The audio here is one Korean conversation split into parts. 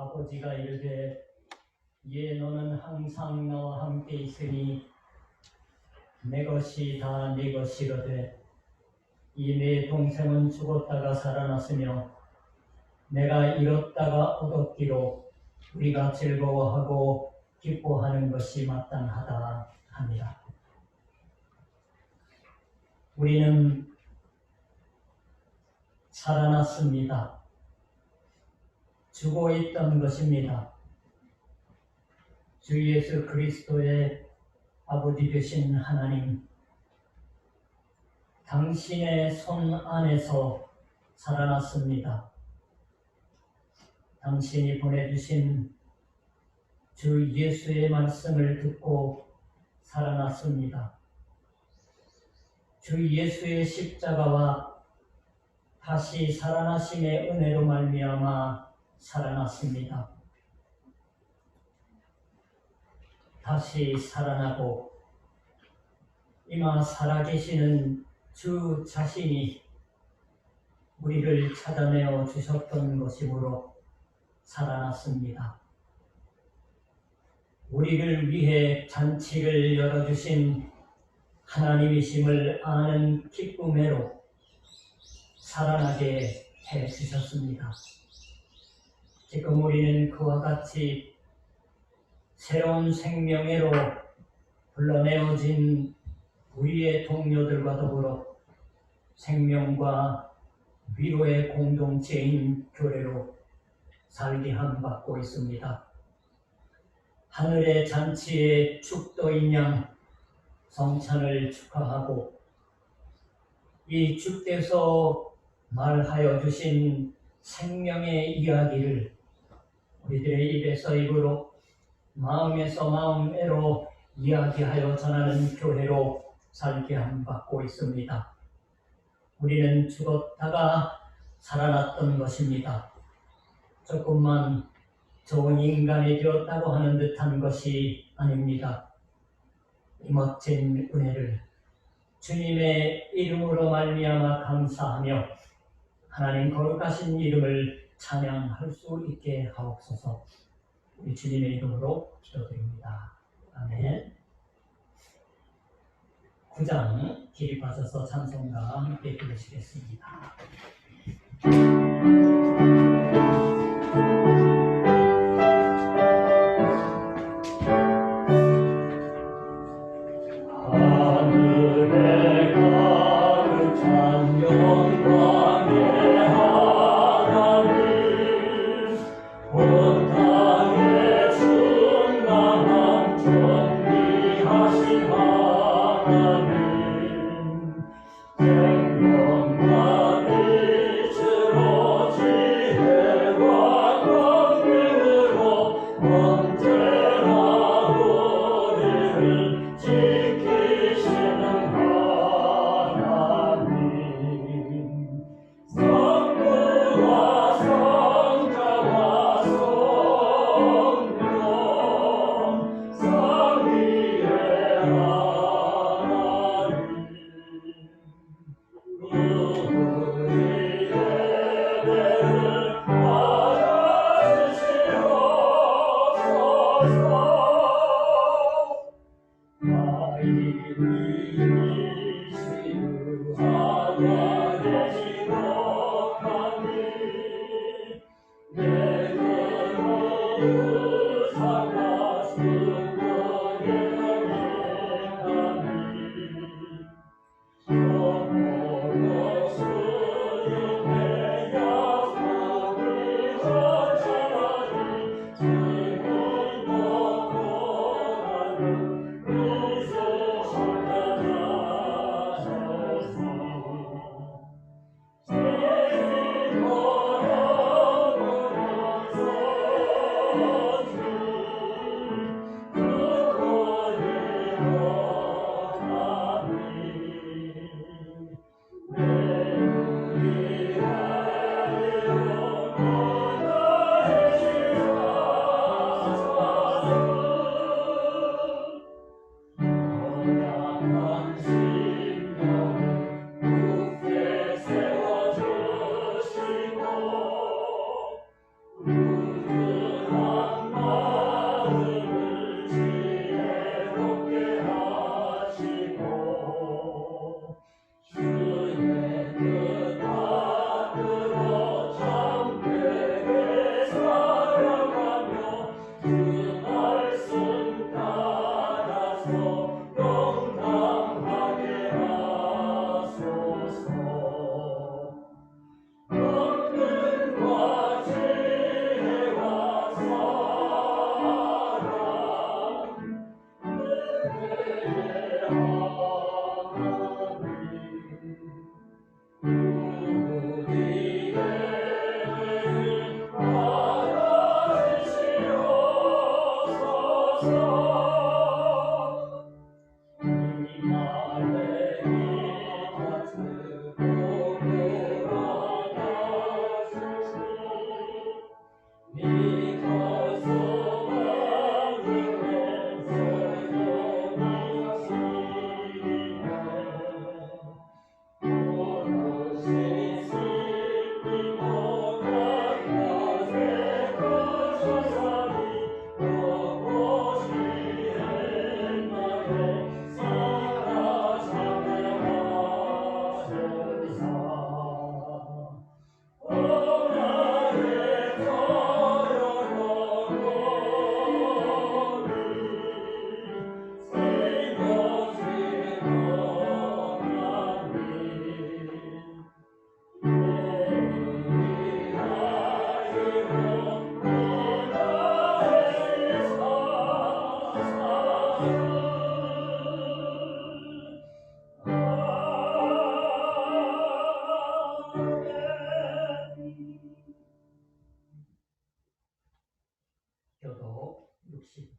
아버지가 이르되 예 너는 항상 나와 함께 있으니 내 것이 다 네 것이로되 이 내 동생은 죽었다가 살아났으며 내가 잃었다가 얻었기로 우리가 즐거워하고 기뻐하는 것이 마땅하다 합니다. 우리는 살아났습니다. 죽어 있던 것입니다. 주 예수 그리스도의 아버지 되신 하나님, 당신의 손 안에서 살아났습니다. 당신이 보내주신 주 예수의 말씀을 듣고 살아났습니다. 주 예수의 십자가와 다시 살아나심의 은혜로 말미암아 살아났습니다. 다시 살아나고 이마 살아계시는 주 자신이 우리를 찾아내어 주셨던 것이므로 살아났습니다. 우리를 위해 잔치를 열어주신 하나님이심을 아는 기쁨으로 살아나게 해주셨습니다. 지금 우리는 그와 같이 새로운 생명으로 불러내어진 우리의 동료들과 더불어 생명과 위로의 공동체인 교회로 살게 함 받고 있습니다. 하늘의 잔치의 축도인 양 성찬을 축하하고 이 주께서 말하여 주신 생명의 이야기를 우리들의 입에서 입으로 마음에서 마음으로 이야기하여 전하는 교회로 살게 함 받고 있습니다. 우리는 죽었다가 살아났던 것입니다. 조금만 좋은 인간이 되었다고 하는 듯한 것이 아닙니다. 이 멋진 은혜를 주님의 이름으로 말미암아 감사하며 하나님 거룩하신 이름을 찬양할 수 있게 하옵소서. 우리 주님의 이름으로 기도드립니다. 아멘. 9장 기립하셔서 찬송가 함께 부르시겠습니다. 생명과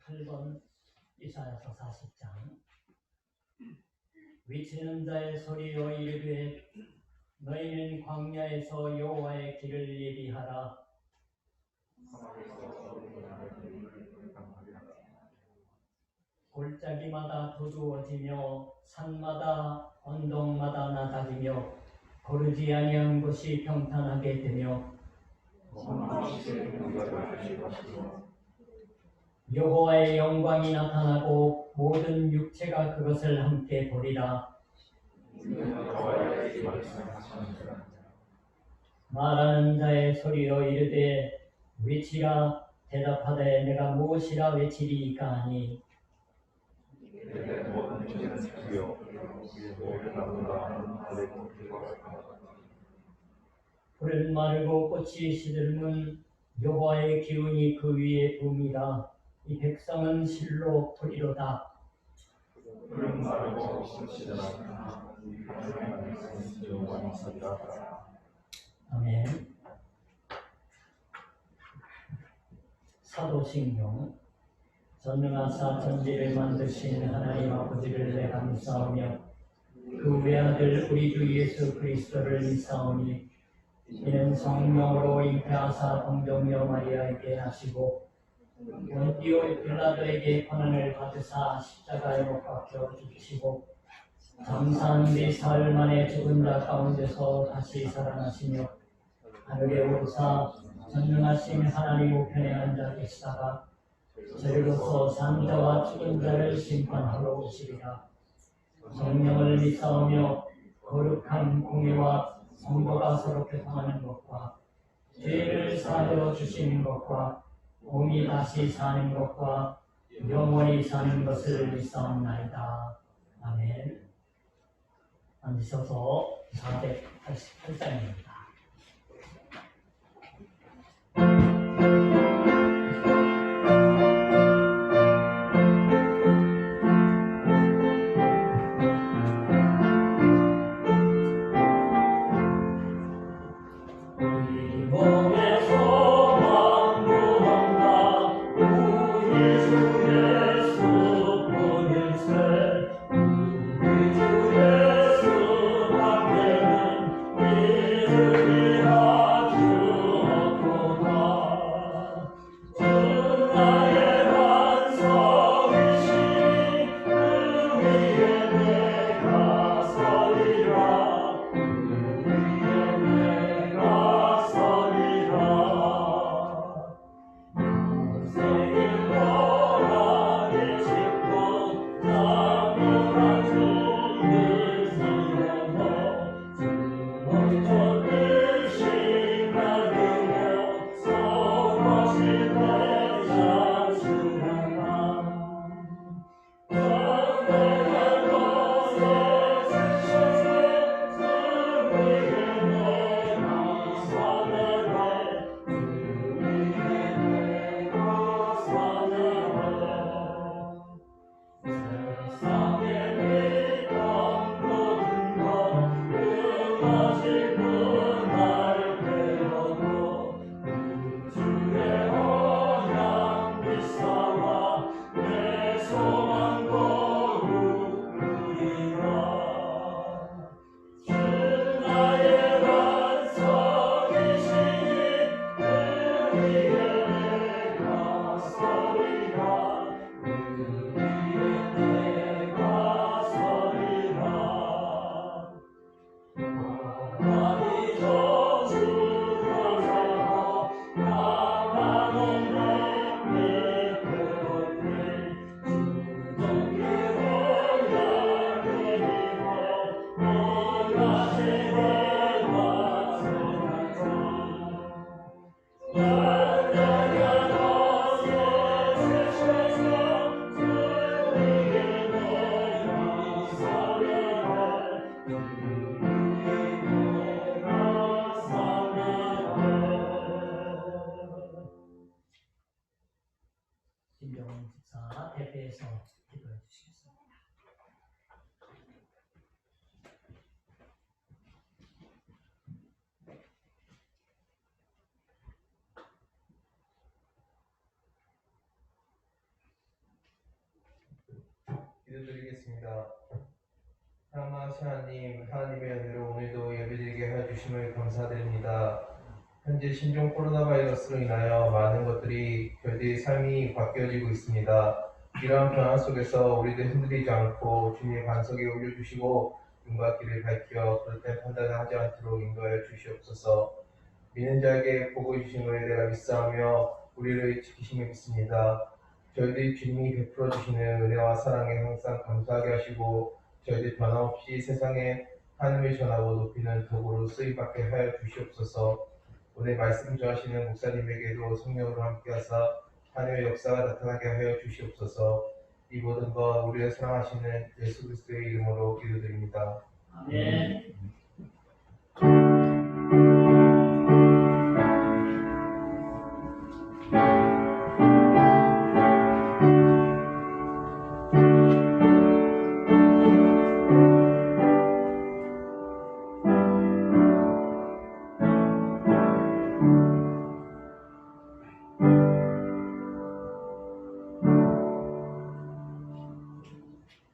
8번 이사야서 40장. 외치는 자의 소리여 이르되 너희는 광야에서 여호와의 길을 예비하라. 골짜기마다 두두워지며 산마다 언덕마다 나다리며 거르지 아니한 곳이 평탄하게 되며 여호와의 영광이 나타나고 모든 육체가 그것을 함께 보리라. 말하는 자의 소리여 이르되 외치라. 대답하되 내가 무엇이라 외치리이까 하니 풀은 마르고 꽃이 시들면 여호와의 기운이 그 위에 붐이라. 이 백성은 실로 풀이로다. 풀은 마르고 꽃이 시들었으나 여호와는 살리라. 아멘. 사도신경. 전능하사 천지를 만드신 하나님 아버지를 내가 믿사오며 그 외아들 우리 주 예수 그리스도를 믿사오니 이는 성령으로 잉태하사 동정녀 마리아에게 나시고 본디오 빌라도에게 고난을 받으사 십자가에 못 박혀 죽으시고 장사한 뒤 사흘 만에 죽은 자 가운데서 다시 살아나시며 하늘에 오르사 전능하신 하나님 우편에 앉아 계시다가 저리로서 산 자와 죽은 자를 심판하러 오시리라. 성령을 믿사오며 거룩한 공예와 성도가 서로 교통하는 것과 죄를 사하여 주시는 것과 몸이 다시 사는 것과 영원히 사는 것을 믿사옵나이다. 아멘. 앉으셔서 488장입니다. 김정은 집사 대표에서 기도해 주시겠습니다. 기도드리겠습니다. 사랑하신 하나님, 하나님의 은혜로 오늘도 예배드리게 해주심을 감사드립니다. 현재 신종 코로나 바이러스로 인하여 많은 것들이 저희들의 삶이 바뀌어지고 있습니다. 이러한 변화 속에서 우리들 흔들리지 않고 주님의 반석에 올려주시고 눈과 귀를 밝혀 그릇된 판단을 하지 않도록 인도하여 주시옵소서. 믿는 자에게 복을 주심을 내가 믿사오며 우리를 지키심을 믿습니다. 저희들이 주님이 베풀어 주시는 은혜와 사랑에 항상 감사하게 하시고 저희들 변함없이 세상에 하나님을 전하고 높이는 도구로 쓰임받게 하여 주시옵소서. 오늘 말씀 전하시는 목사님에게도 성령으로 함께하사 하나님의 역사가 나타나게 하여 주시옵소서. 이 모든 것 우리를 사랑하시는 예수 그리스도의 이름으로 기도드립니다. 아멘.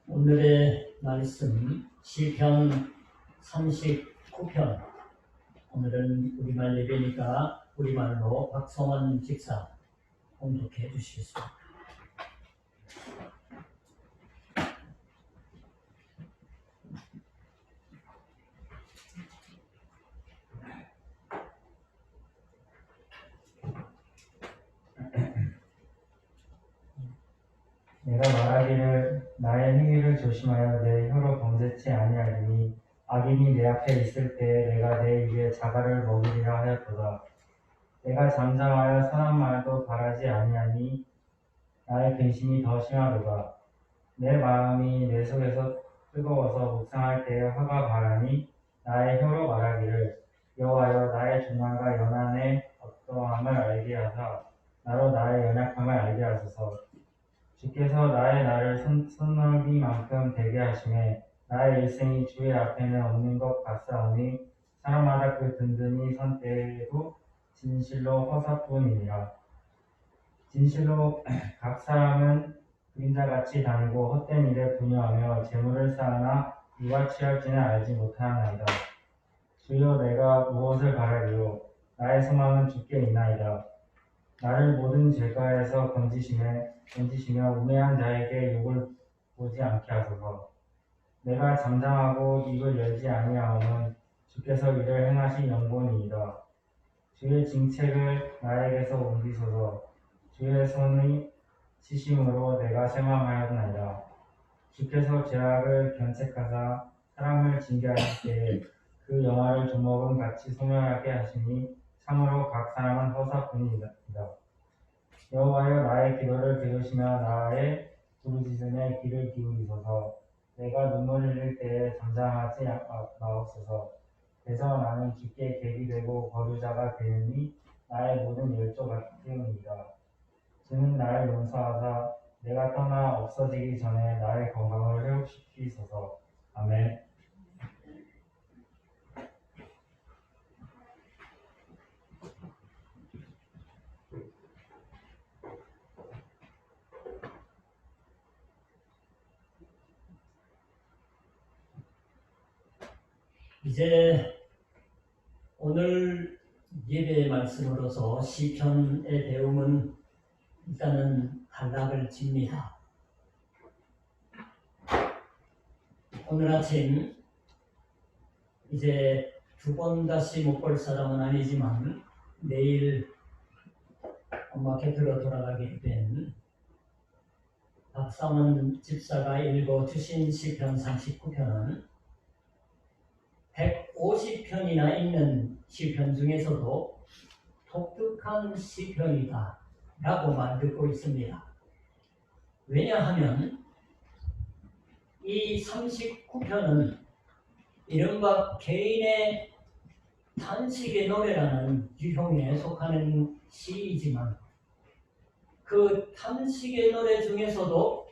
오늘의 말씀 시편 39편. 오늘은 우리말 예배니까 우리말로 박성원 집사 공독해 주시겠습니다. 내가 말하기를 나의 행위를 조심하여 내 혀로 범죄치 아니하리니 악인이 내 앞에 있을 때에 내가 내 입에 자갈을 먹으리라 하였도다. 내가 잠잠하여 선한 말도 바라지 아니하니 나의 근심이 더 심하도다. 내 마음이 내 속에서 뜨거워서 묵상할 때에 화가 바라니 나의 혀로 말하기를 여호와여 나의 종말과 연한의 어떠함을 알게 하사 나로 나의 연약함을 알게 하소서. 주께서 나의 날을 손넓이만큼 되게 하심에 나의 일생이 주의 앞에는 없는 것 같사오니 사람마다 그 든든히 선 때에도 진실로 허사뿐이니라. 진실로 각 사람은 그림자같이 다니고 헛된 일에 분유하며 재물을 쌓으나 누가 취할지는 알지 못하나이다. 주여 내가 무엇을 바라리요? 나의 소망은 주께 있나이다. 나를 모든 죄가에서 건지시며 우매한 자에게 욕을 보지 않게 하소서. 내가 잠잠하고 입을 열지 아니하오면 주께서 이를 행하신 영본이이다. 주의 징책을 나에게서 옮기소서. 주의 손의 치심으로 내가 쇠망하였나이다. 주께서 죄악을 견책하사 사람을 징계하실 때에 그 영화를 조목은 같이 소멸하게 하시니 참으로 각 사람은 허사뿐이다. 여호와여 나의 기도를 들으시며 나의 부르짖음에 귀를 기울이소서. 내가 눈물 흘릴 때에 잠잠하지 마옵소서. 그래서 나는 주께 객이 되고 거류자가 되느니 나의 모든 열조 같으니이다. 주는 나를 용서하사 내가 떠나 없어지기 전에 나의 건강을 회복시키소서. 아멘. 이제 오늘 예배의 말씀으로서 시편의 배움은 일단은 단락을 짓니다. 오늘 아침 이제 두 번 다시 못 볼 사람은 아니지만 내일 엄마 곁으로 돌아가게 된 박성원 집사가 읽어주신 시편 39편은 150편이나 있는 시편 중에서도 독특한 시편이다 라고 말듣고 있습니다. 왜냐하면 이 39편은 이른바 개인의 탄식의 노래라는 유형에 속하는 시이지만 그 탄식의 노래 중에서도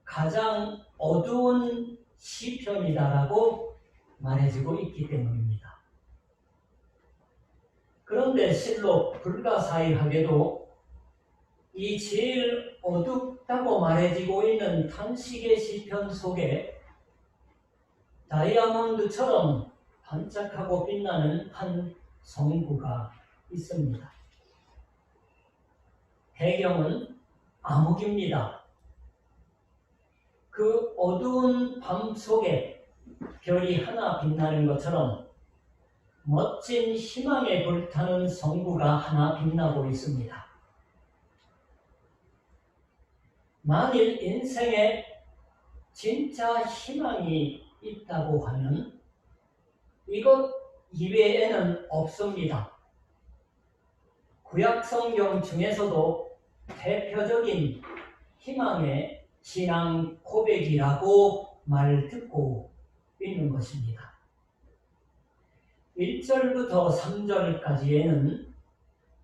가장 어두운 시편이다라고 말해지고 있기 때문입니다. 그런데 실로 불가사의하게도 이 제일 어둡다고 말해지고 있는 탄식의 시편 속에 다이아몬드처럼 반짝하고 빛나는 한 성구가 있습니다. 배경은 암흑입니다. 그 어두운 밤 속에 별이 하나 빛나는 것처럼 멋진 희망에 불타는 성구가 하나 빛나고 있습니다. 만일 인생에 진짜 희망이 있다고 하면 이것 이외에는 없습니다. 구약 성경 중에서도 대표적인 희망의 신앙 고백이라고 말 듣고 있는 것입니다. 1절부터 3절까지에는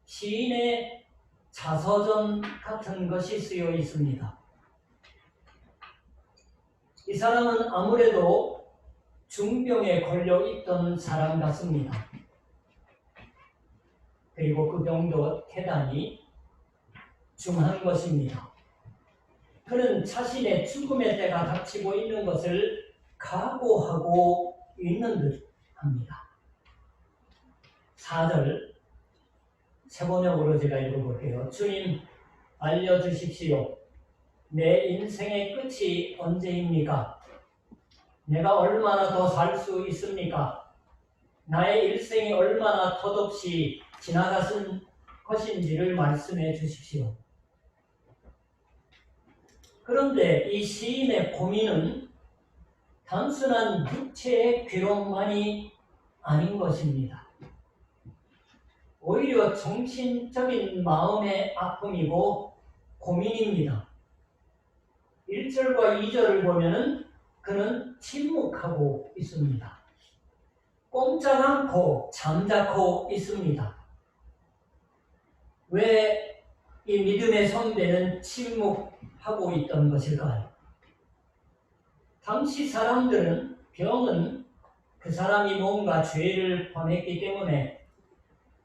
시인의 자서전 같은 것이 쓰여 있습니다. 이 사람은 아무래도 중병에 걸려 있던 사람 같습니다. 그리고 그 병도 대단히 중한 것입니다. 그는 자신의 죽음의 때가 닥치고 있는 것을 각오하고 있는 듯 합니다. 4절 세번역으로 제가 읽어볼게요. 주님 알려주십시오. 내 인생의 끝이 언제입니까? 내가 얼마나 더 살 수 있습니까? 나의 일생이 얼마나 덧없이 지나가는 것인지를 말씀해 주십시오. 그런데 이 시인의 고민은 단순한 육체의 괴로움만이 아닌 것입니다. 오히려 정신적인 마음의 아픔이고 고민입니다. 1절과 2절을 보면은 그는 침묵하고 있습니다. 꼼짝 않고 잠자코 있습니다. 왜 이 믿음의 선배는 침묵하고 있던 것일까요? 당시 사람들은 병은 그 사람이 뭔가 죄를 범했기 때문에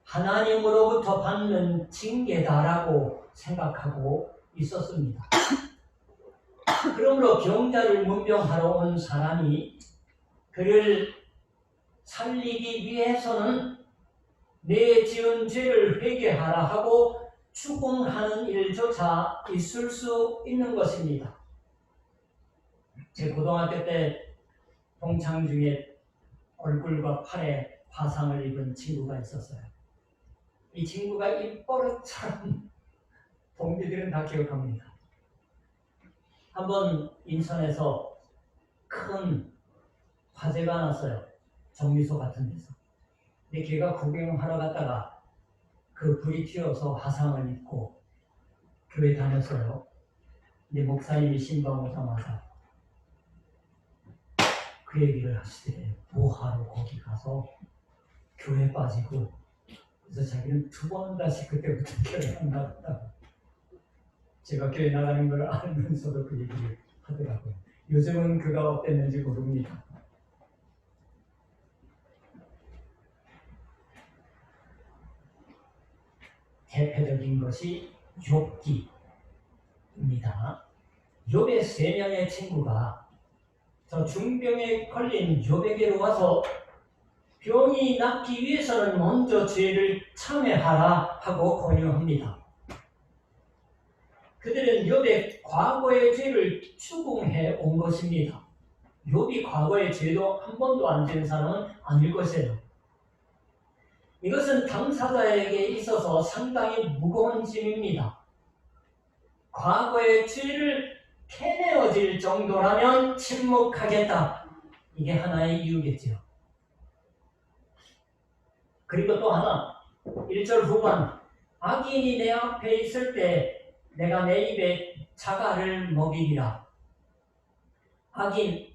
하나님으로부터 받는 징계다라고 생각하고 있었습니다. 그러므로 병자를 문병하러 온 사람이 그를 살리기 위해서는 내 지은 죄를 회개하라 하고 추궁하는 일조차 있을 수 있는 것입니다. 제 고등학교 때 동창 중에 얼굴과 팔에 화상을 입은 친구가 있었어요. 이 친구가 입버릇처럼 동기들은 다 기억합니다. 한번 인천에서 큰 화재가 났어요. 정미소 같은 데서. 근데 걔가 구경하러 갔다가 그 불이 튀어서 화상을 입고 교회 다녔어요. 근데 목사님이 신방 오자마자 그 얘기를 하시대. 뭐하러 거기 가서 교회 빠지고. 그래서 자기는 2번 다시 그때부터 교회 안 나갔다고. 제가 교회 나가는 걸 알면서도 그 얘기를 하더라고요. 요즘은 그가 어땠는지 모릅니다. 대표적인 것이 욥기입니다. 욥의 3명의 친구가 저 중병에 걸린 욥에게로 와서 병이 낫기 위해서는 먼저 죄를 참회하라 하고 권유합니다. 그들은 욥의 과거의 죄를 추궁해 온 것입니다. 욥이 과거의 죄도 한 번도 안 지은 사람은 아닐 것이에요. 이것은 당사자에게 있어서 상당히 무거운 짐입니다. 과거의 죄를 캐내어질 정도라면 침묵하겠다. 이게 하나의 이유겠죠. 그리고 또 하나, 1절 후반, 악인이 내 앞에 있을 때 내가 내 입에 자갈을 먹이리라. 악인,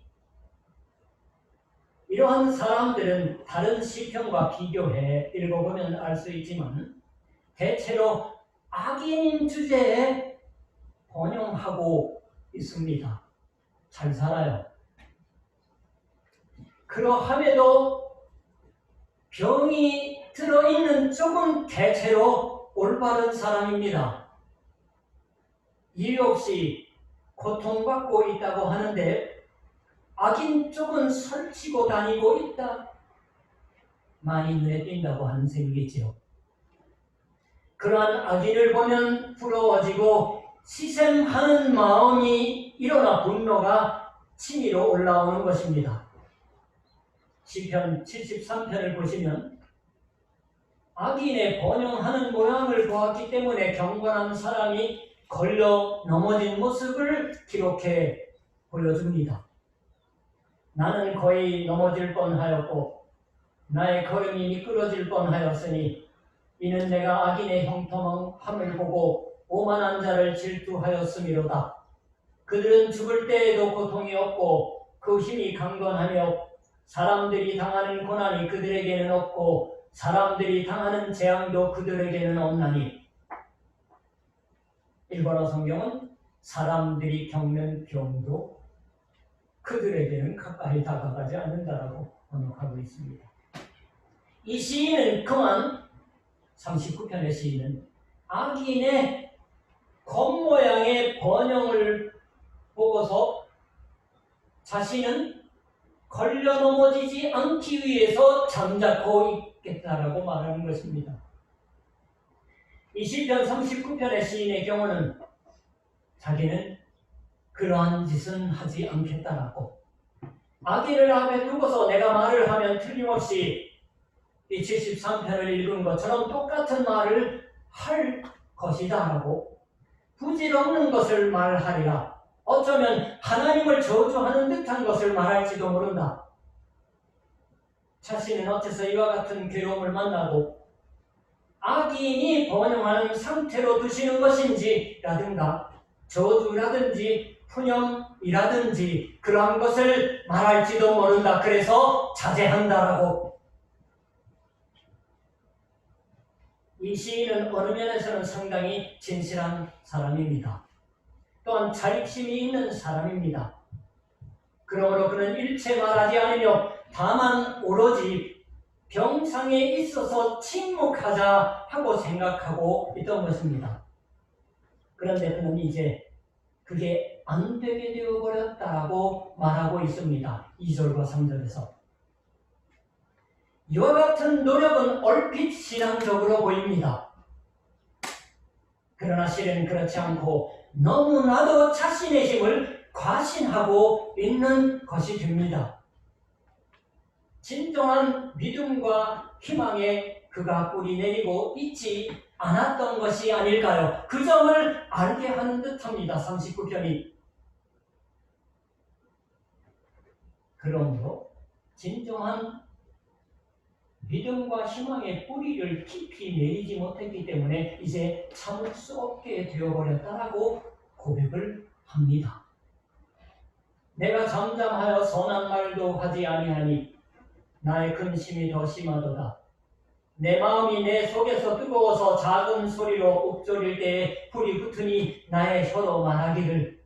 이러한 사람들은 다른 시편과 비교해 읽어보면 알 수 있지만 대체로 악인 주제에 번영하고 있습니다. 잘 살아요. 그러함에도 병이 들어있는 쪽은 대체로 올바른 사람입니다. 이유 없이 고통받고 있다고 하는데 악인 쪽은 설치고 다니고 있다. 많이 눈에 띈다고 하는 셈이겠지요. 그러한 악인을 보면 부러워지고 시샘하는 마음이 일어나 분노가 치밀어 올라오는 것입니다. 시편 73편을 보시면 악인의 번영하는 모양을 보았기 때문에 경건한 사람이 걸려 넘어진 모습을 기록해 보여줍니다. 나는 거의 넘어질 뻔하였고 나의 걸음이 미끄러질 뻔하였으니 이는 내가 악인의 형통함을 보고 오만한 자를 질투하였음이로다. 그들은 죽을 때에도 고통이 없고 그 힘이 강건하며 사람들이 당하는 고난이 그들에게는 없고 사람들이 당하는 재앙도 그들에게는 없나니. 일본어 성경은 사람들이 겪는 병도 그들에게는 가까이 다가가지 않는다라고 번역하고 있습니다. 이 시인은 그만 39편의 시인은 악인의 겉모양의 번영을 보고서 자신은 걸려 넘어지지 않기 위해서 잠자코 있겠다라고 말하는 것입니다. 이 시편 39편의 시인의 경우는 자기는 그러한 짓은 하지 않겠다라고 악인을 앞에 두고서 내가 말을 하면 틀림없이 이 73편을 읽은 것처럼 똑같은 말을 할 것이다라고 부질없는 것을 말하리라. 어쩌면 하나님을 저주하는 듯한 것을 말할지도 모른다. 자신은 어째서 이와 같은 괴로움을 만나고 악인이 번영하는 상태로 두시는 것인지 라든가 저주라든지 푸념이라든지 그러한 것을 말할지도 모른다. 그래서 자제한다라고. 이 시인은 어느 면에서는 상당히 진실한 사람입니다. 또한 자립심이 있는 사람입니다. 그러므로 그는 일체 말하지 않으며 다만 오로지 병상에 있어서 침묵하자 하고 생각하고 있던 것입니다. 그런데 그는 이제 그게 안 되게 되어버렸다고 말하고 있습니다. 2절과 3절에서. 이와 같은 노력은 얼핏 신앙적으로 보입니다. 그러나 실은 그렇지 않고 너무나도 자신의 힘을 과신하고 있는 것이 됩니다. 진정한 믿음과 희망에 그가 뿌리 내리고 있지 않았던 것이 아닐까요? 그 점을 알게 하는 듯합니다. 39편이. 그러므로 진정한 믿음과 희망의 뿌리를 깊이 내리지 못했기 때문에 이제 참을 수 없게 되어버렸다라고 고백을 합니다. 내가 잠잠하여 선한 말도 하지 아니하니 나의 근심이 더 심하도다. 내 마음이 내 속에서 뜨거워서 작은 소리로 읊조릴 때에 불이 붙으니 나의 혀로 말하기를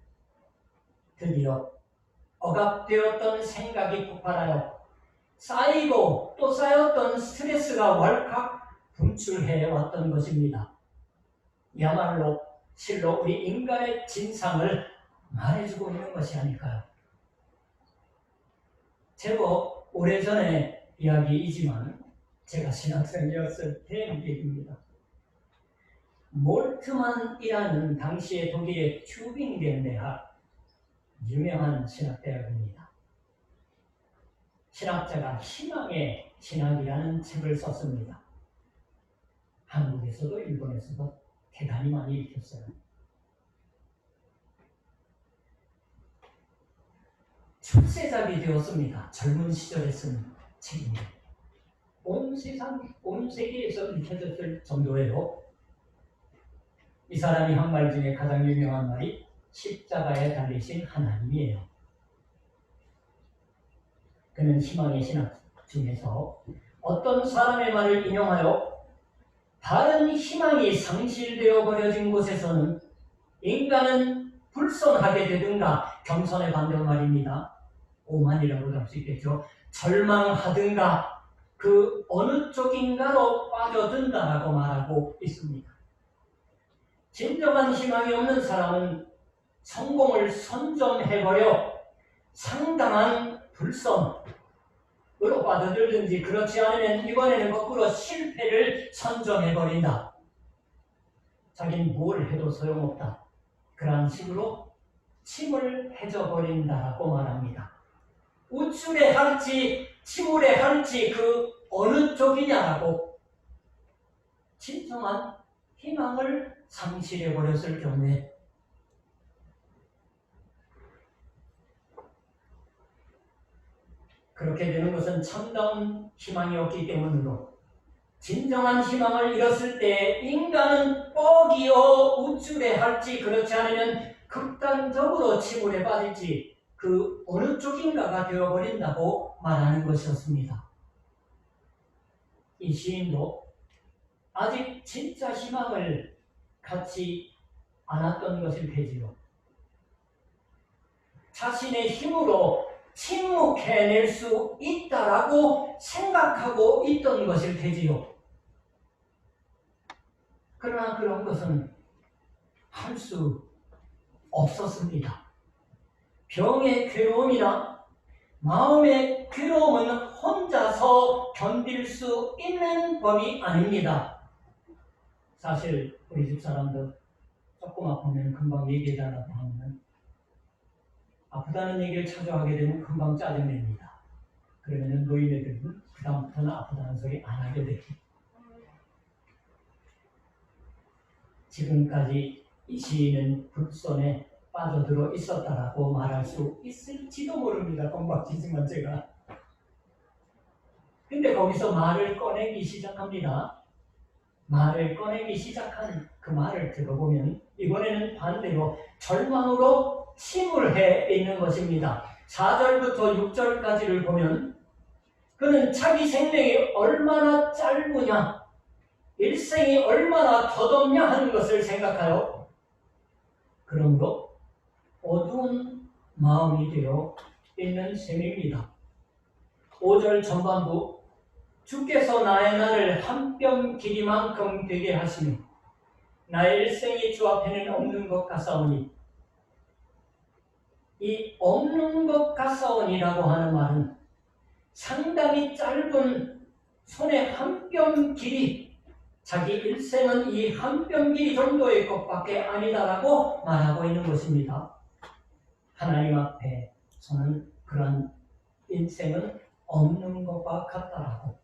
드디어 억압되었던 생각이 폭발하여 쌓이고 또 쌓였던 스트레스가 왈칵 분출해 왔던 것입니다. 야말로 실로 우리 인간의 진상을 말해주고 있는 것이 아닐까요? 제법 오래전의 이야기이지만 제가 신학생이었을 때 얘기입니다. 몰트만이라는 당시의 독일의 튜빙겐 대학, 유명한 신학대학입니다. 신학자가 희망의 신학이라는 책을 썼습니다. 한국에서도 일본에서도 대단히 많이 읽혔어요. 출세작이 되었습니다. 젊은 시절에 쓴 책입니다. 온 세상, 온 세계에서 읽혀졌을 정도예요. 이 사람이 한 말 중에 가장 유명한 말이 십자가에 달리신 하나님이에요. 그는 희망의 신학 중에서 어떤 사람의 말을 인용하여 다른 희망이 상실되어 버려진 곳에서는 인간은 불손하게 되든가, 겸손의 반대말입니다. 오만이라고 할 수 있겠죠. 절망하든가 그 어느 쪽인가로 빠져든다라고 말하고 있습니다. 진정한 희망이 없는 사람은 성공을 선점해버려 상당한 불선으로 빠져들든지, 그렇지 않으면 이번에는 거꾸로 실패를 선점해버린다. 자기는 뭘 해도 소용없다. 그런 식으로 침을 해져버린다라고 말합니다. 우쭐에 할지 침울에 할지 그 어느 쪽이냐라고 진정한 희망을 상실해버렸을 경우에 그렇게 되는 것은 참다운 희망이 없기 때문이고, 진정한 희망을 잃었을 때 인간은 뻑이어 우쭐해 할지 그렇지 않으면 극단적으로 침울에 빠질지 그 어느 쪽인가가 되어버린다고 말하는 것이었습니다. 이 시인도 아직 진짜 희망을 갖지 않았던 것일 테지요. 자신의 힘으로 침묵해낼 수 있다라고 생각하고 있던 것일 테지요. 그러나 그런 것은 할 수 없었습니다. 병의 괴로움이나 마음의 괴로움은 혼자서 견딜 수 있는 법이 아닙니다. 사실 우리 집 사람들 조금 아프면 금방 얘기해달라고 하면 아프다는 얘기를 자주 하게 되면 금방 짜증냅니다. 그러면 노인네들은 그다음부터는 아프다는 소리 안 하게 되죠. 지금까지 이 시인은 불손에 빠져들어 있었다라고 말할 수 있을지도 모릅니다. 건박지지만 제가. 근데 거기서 말을 꺼내기 시작합니다. 말을 꺼내기 시작한 그 말을 들어보면 이번에는 반대로 절망으로 침울해 있는 것입니다. 4절부터 6절까지를 보면 그는 자기 생명이 얼마나 짧으냐, 일생이 얼마나 덧없냐 하는 것을 생각하여 그러므로 어두운 마음이 되어 있는 셈입니다. 5절 전반부 주께서 나의 날을 한 뼘 길이만큼 되게 하시며 나의 일생이 주 앞에는 없는 것 같사오니, 이 없는 것 같사오니라고 하는 말은 상당히 짧은 손의 한 뼘 길이, 자기 일생은 이 한 뼘 길이 정도의 것밖에 아니다라고 말하고 있는 것입니다. 하나님 앞에 저는 그런 인생은 없는 것과 같다라고.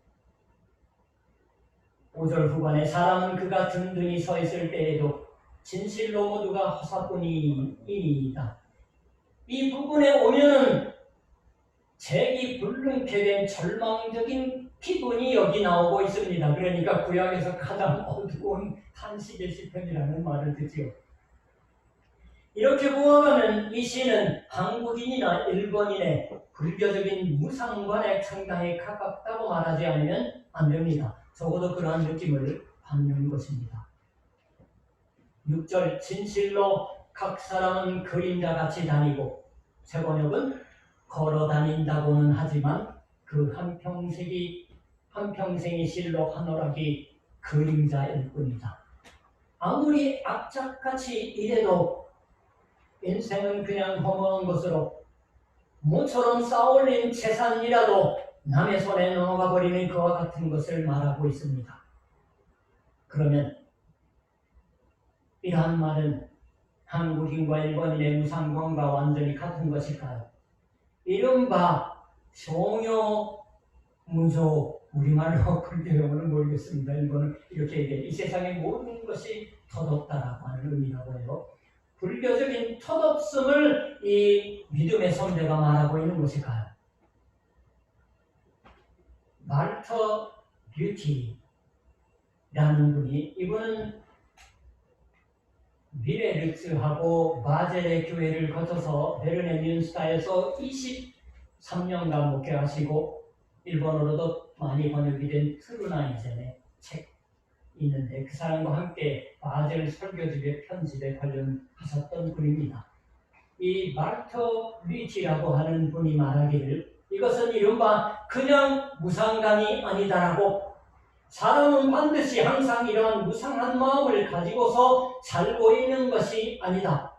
5절 후반에 사람은 그가 든든히 서 있을 때에도 진실로 모두가 허사뿐이니이다. 이 부분에 오면은 색이 붉게 된 절망적인 기분이 여기 나오고 있습니다. 그러니까 구약에서 가장 어두운 탄식의 시편이라는 말을 듣지요. 이렇게 보아하면 이 시는 한국인이나 일본인의 불교적인 무상관에 상당히 가깝다고 말하지 않으면 안 됩니다. 적어도 그러한 느낌을 받는 것입니다. 6절 진실로 각 사람은 그림자같이 다니고, 세번역은 걸어 다닌다고는 하지만 그 한평생이 실로 하노락이 그림자일 뿐이다. 아무리 악착같이 일해도 인생은 그냥 허무한 것으로 모처럼 쌓아올린 재산이라도 남의 손에 넘어가 버리는 그와 같은 것을 말하고 있습니다. 그러면 이러한 말은 한국인과 일본인의 무상관과 완전히 같은 것일까요? 이른바 종요 무조, 우리말로 불교용어는 모르겠습니다. 일본은 이렇게 얘기해요. 이 세상의 모든 것이 덧없다라고 하는 의미라고 해요. 불교적인 덧없음을 이 믿음의 선배가 말하고 있는 것일까요? 말터 뷰티라는 분이, 이분은 미레르츠하고 바젤의 교회를 거쳐서 베르네 뮌스타에서 23년간 목회하시고 일본어로도 많이 번역이 된 트루나이젠의 책이 있는데 그 사람과 함께 바젤 설교집의 편집에 관련하셨던 분입니다. 이 말터 리치라고 하는 분이 말하기를 이것은 이른바 그냥 무상관이 아니다라고, 사람은 반드시 항상 이러한 무상한 마음을 가지고서 살고 있는 것이 아니다.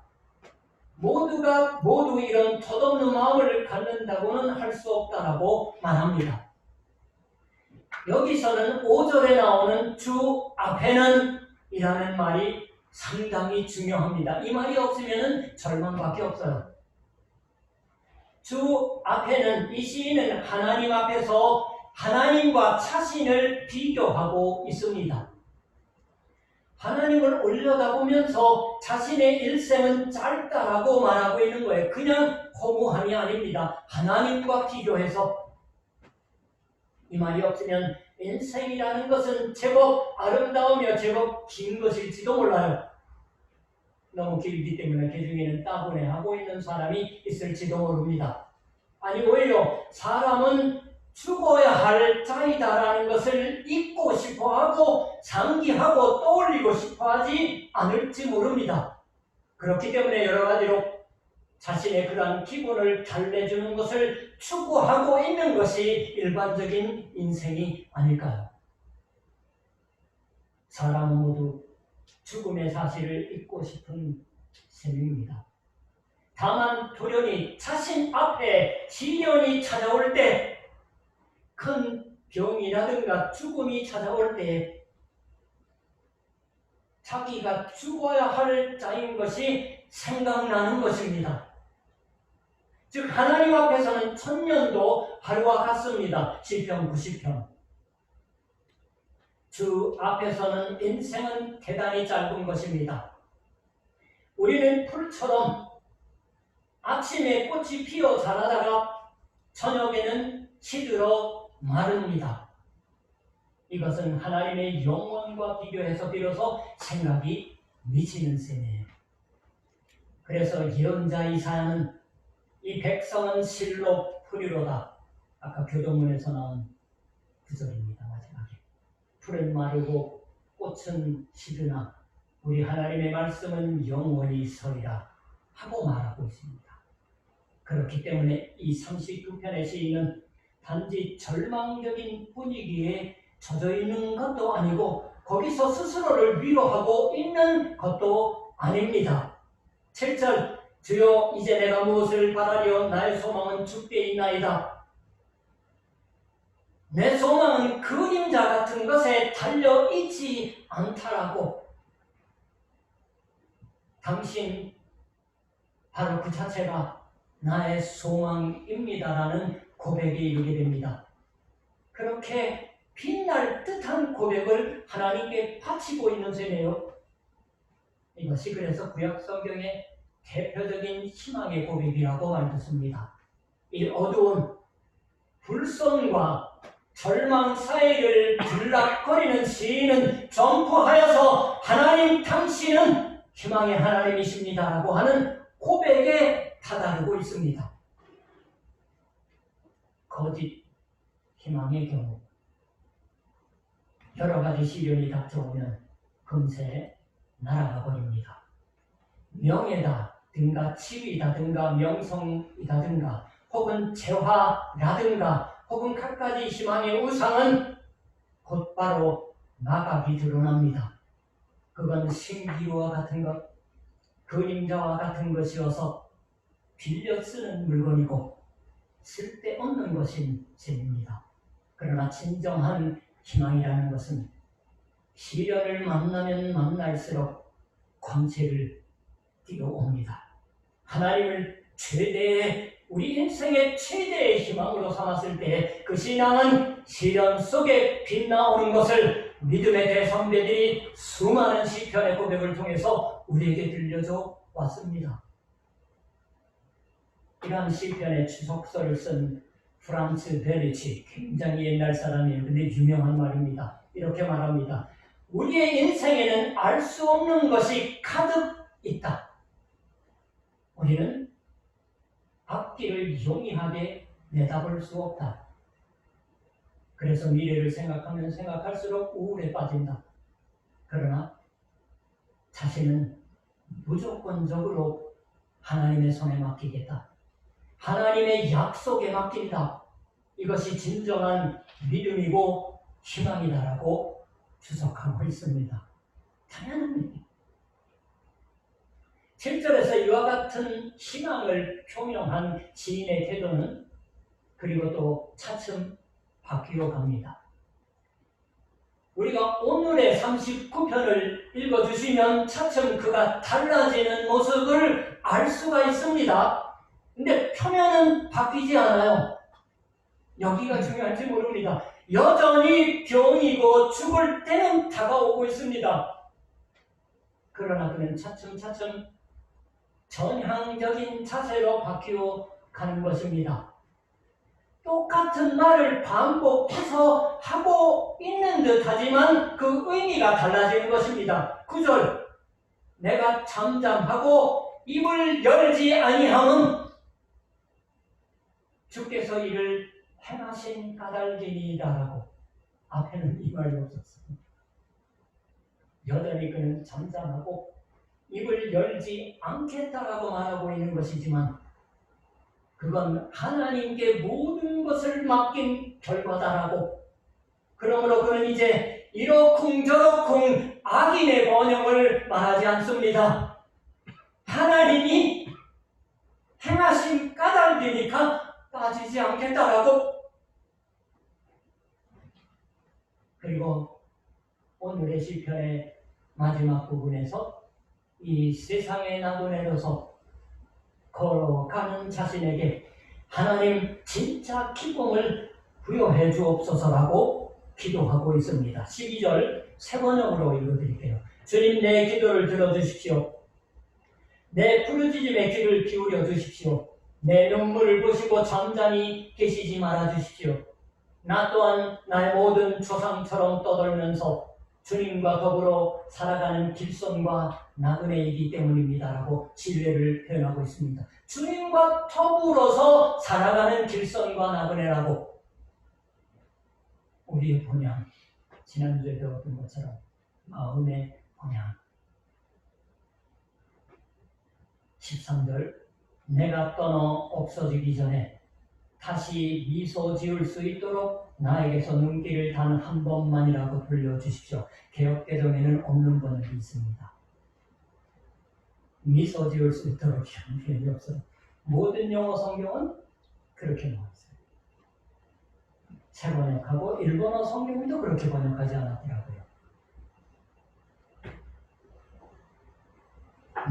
모두가 모두 이런 덧없는 마음을 갖는다고는 할 수 없다라고 말합니다. 여기서는 5절에 나오는 주 앞에는 이라는 말이 상당히 중요합니다. 이 말이 없으면 절망밖에 없어요. 주 앞에는, 이 시인은 하나님 앞에서 하나님과 자신을 비교하고 있습니다. 하나님을 올려다보면서 자신의 일생은 짧다라고 말하고 있는 거예요. 그냥 허무함이 아닙니다. 하나님과 비교해서. 이 말이 없으면 인생이라는 것은 제법 아름다우며 제법 긴 것일지도 몰라요. 너무 길기 때문에 그 중에는 따분해하고 있는 사람이 있을지도 모릅니다. 아니 오히려 사람은 죽어야 할 자이다라는 것을 잊고 싶어하고 상기하고 떠올리고 싶어하지 않을지 모릅니다. 그렇기 때문에 여러 가지로 자신의 그러한 기분을 달래주는 것을 추구하고 있는 것이 일반적인 인생이 아닐까요? 사람은 모두 죽음의 사실을 잊고 싶은 셈입니다. 다만 돌연히 자신 앞에 시련이 찾아올 때, 큰 병이라든가 죽음이 찾아올 때 자기가 죽어야 할 자인 것이 생각나는 것입니다. 즉 하나님 앞에서는 천년도 하루와 같습니다. 시편 90편. 주 앞에서는 인생은 대단히 짧은 것입니다. 우리는 풀처럼 아침에 꽃이 피어 자라다가 저녁에는 시들어 마릅니다. 이것은 하나님의 영원과 비교해서 비로소 생각이 미치는 셈이에요. 그래서 예언자 이사야는 이 백성은 실로 풀이로다. 아까 교도문에서 나온 구절입니다. 마지막에. 풀은 마르고 꽃은 시드나 우리 하나님의 말씀은 영원히 서리라 하고 말하고 있습니다. 그렇기 때문에 이 32편의 시인은 단지 절망적인 분위기에 젖어 있는 것도 아니고 거기서 스스로를 위로하고 있는 것도 아닙니다. 7절 주여 이제 내가 무엇을 바라리요 나의 소망은 주께 있나이다. 내 소망은 그림자 같은 것에 달려있지 않다라고. 당신 바로 그 자체가 나의 소망입니다라는 고백에 이르게 됩니다. 그렇게 빛날 듯한 고백을 하나님께 바치고 있는 셈이에요. 이것이 그래서 구약 성경의 대표적인 희망의 고백이라고 말했습니다. 이 어두운 불선과 절망 사이를 들락거리는 시인은 점프하여서 하나님 당신은 희망의 하나님이십니다라고 하는 고백에 다다르고 있습니다. 거짓 희망의 경우 여러 가지 시련이 닥쳐오면 금세 날아가 버립니다. 명예다든가 지위다든가 명성이다든가 혹은 재화라든가 혹은 갖가지 희망의 우상은 곧바로 나가기 드러납니다. 그건 신기루와 같은 것, 그림자와 같은 것이어서 빌려 쓰는 물건이고 쓸데없는 것인 셈입니다. 그러나 진정한 희망이라는 것은 시련을 만나면 만날수록 광채를 띄어옵니다. 하나님을 우리 인생의 최대의 희망으로 삼았을 때 그 신앙은 시련 속에 빛나오는 것을 믿음의 대선배들이 수많은 시편의 고백을 통해서 우리에게 들려줘 왔습니다. 이러한 시편의 추석서를 쓴 프란츠 베리치, 굉장히 옛날 사람이에요. 근데 유명한 말입니다. 이렇게 말합니다. 우리의 인생에는 알 수 없는 것이 가득 있다. 우리는 앞길을 용이하게 내다볼 수 없다. 그래서 미래를 생각하면 생각할수록 우울에 빠진다. 그러나 자신은 무조건적으로 하나님의 손에 맡기겠다. 하나님의 약속에 맡긴다. 이것이 진정한 믿음이고 희망이다라고 주석하고 있습니다. 당연한 얘기. 7절에서 이와 같은 희망을 표명한 시인의 태도는 그리고 또 차츰 바뀌어 갑니다. 우리가 오늘의 39편을 읽어주시면 차츰 그가 달라지는 모습을 알 수가 있습니다. 근데 표면은 바뀌지 않아요. 여기가 중요한지 모릅니다. 여전히 병이고 죽을 때는 다가오고 있습니다. 그러나 그는 차츰차츰 전향적인 자세로 바뀌어 가는 것입니다. 똑같은 말을 반복해서 하고 있는 듯 하지만 그 의미가 달라지는 것입니다. 9절, 내가 잠잠하고 입을 열지 아니함은 주께서 이를 행하신 까닭이니이다라고. 앞에는 이 말이 없었습니다. 여전히 그는 잠잠하고 입을 열지 않겠다라고 말하고 있는 것이지만 그건 하나님께 모든 것을 맡긴 결과다라고. 그러므로 그는 이제 이러쿵저러쿵 악인의 번영을 말하지 않습니다. 하나님이 행하신 까닭이니까 빠지지 않겠다라고. 그리고 오늘의 시편의 마지막 부분에서 이 세상에 나도 내려서 걸어가는 자신에게 하나님 진짜 기쁨을 부여해 주옵소서라고 기도하고 있습니다. 12절 세 번역으로 읽어드릴게요. 주님, 내 기도를 들어주십시오. 내 부르짖음에 귀를 기울여 주십시오. 내 눈물을 보시고 잠잠히 계시지 말아 주십시오. 나 또한 나의 모든 조상처럼 떠돌면서 주님과 더불어 살아가는 길손과 나그네이기 때문입니다라고 신뢰를 표현하고 있습니다. 주님과 더불어서 살아가는 길손과 나그네라고. 우리의 본향, 지난주에 배웠던 것처럼 마음의 본향. 13절, 내가 떠나 없어지기 전에 다시 미소 지을 수 있도록 나에게서 눈길을 단 한 번만이라고 돌려주십시오. 개역개정에는 없는 번역이 있습니다. 미소 지을 수 있도록 이런 표현이 없어요. 모든 영어 성경은 그렇게 나왔어요. 새 번역하고 일본어 성경도 그렇게 번역하지 않았더라고요.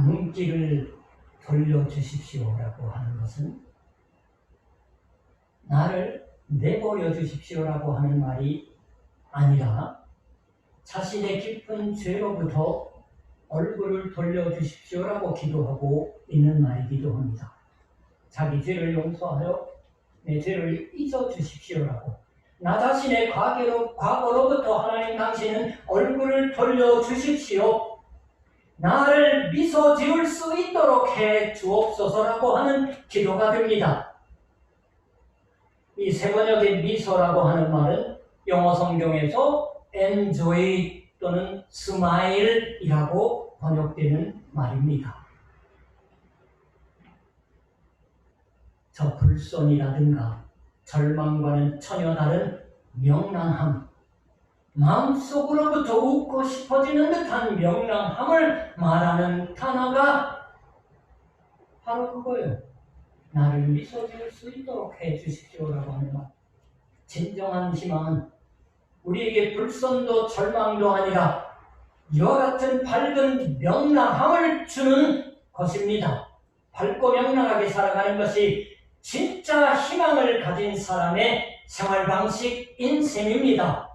눈길을 돌려주십시오라고 하는 것은 나를 내버려 주십시오라고 하는 말이 아니라 자신의 깊은 죄로부터 얼굴을 돌려주십시오라고 기도하고 있는 말이기도 합니다. 자기 죄를 용서하여 내 죄를 잊어주십시오라고. 나 자신의 과거로부터 하나님 당신은 얼굴을 돌려주십시오. 나를 미소 지을 수 있도록 해 주옵소서라고 하는 기도가 됩니다. 이 세 번역의 미소라고 하는 말은 영어 성경에서 enjoy 또는 smile이라고 번역되는 말입니다. 저 불손이라든가 절망과는 전혀 다른 명랑함, 마음속으로부터 웃고 싶어지는 듯한 명랑함을 말하는 단어가 바로 그거예요. 나를 미소 지을 수 있도록 해 주십시오라고 하는 말. 진정한 희망은 우리에게 불선도 절망도 아니라 이와 같은 밝은 명랑함을 주는 것입니다. 밝고 명랑하게 살아가는 것이 진짜 희망을 가진 사람의 생활 방식인 셈입니다.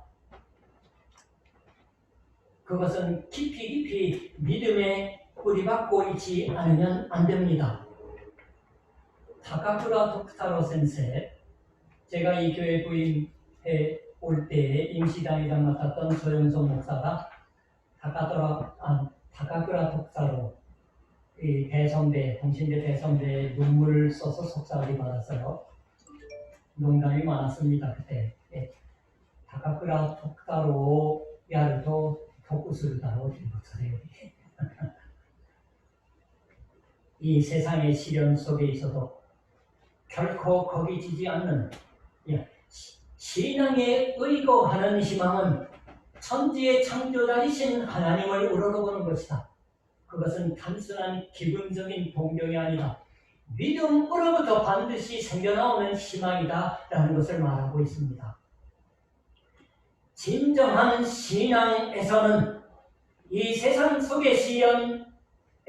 그것은 깊이 믿음에 뿌리박고 있지 않으면 안 됩니다. 타카쿠라 토쿠타로 센세, 제가 이 교회 부임해 올 때에 임시당회장 맡았던 조영석 목사가 타카쿠라 토쿠타로 이 대선배, 동신대 대선배에 눈물을 써서 속삭이 받았어요. 농담이 많았습니다. 그때. 타카쿠라 토쿠타로 야르도 토쿠스르다로 들었어요. 이 세상의 시련 속에 있어도 결코 거기지지 않는 신앙에 의거하는 희망은 천지의 창조자이신 하나님을 우러러보는 것이다. 그것은 단순한 기분적인 동경이 아니라 믿음으로부터 반드시 생겨나오는 희망이다 라는 것을 말하고 있습니다. 진정한 신앙에서는 이 세상 속의 시련에